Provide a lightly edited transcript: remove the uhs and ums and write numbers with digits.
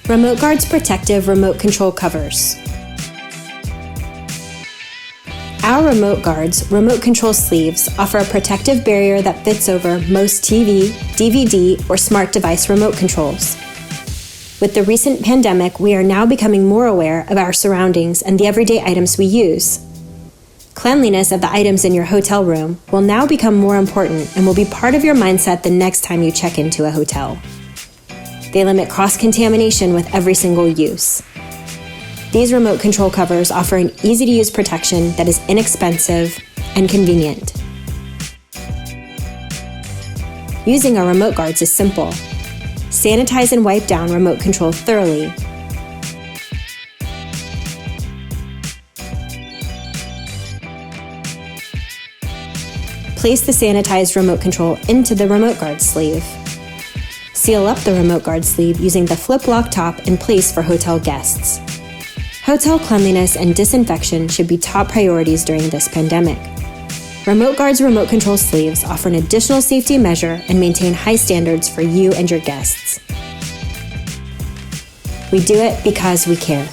RemoteGards Protective Remote Control Covers. Our RemoteGards remote control sleeves offer a protective barrier that fits over most TV, DVD, or smart device remote controls. With the recent pandemic, we are now becoming more aware of our surroundings and the everyday items we use. Cleanliness of the items in your hotel room will now become more important and will be part of your mindset the next time you check into a hotel. They limit cross-contamination with every single use. These remote control covers offer an easy-to-use protection that is inexpensive and convenient. Using our RemoteGards is simple. Sanitize and wipe down remote control thoroughly. Place the sanitized remote control into the RemoteGards sleeve. Seal up the RemoteGards sleeve using the flip-lock top in place for hotel guests. Hotel cleanliness and disinfection should be top priorities during this pandemic. RemoteGards remote control sleeves offer an additional safety measure and maintain high standards for you and your guests. We do it because we care.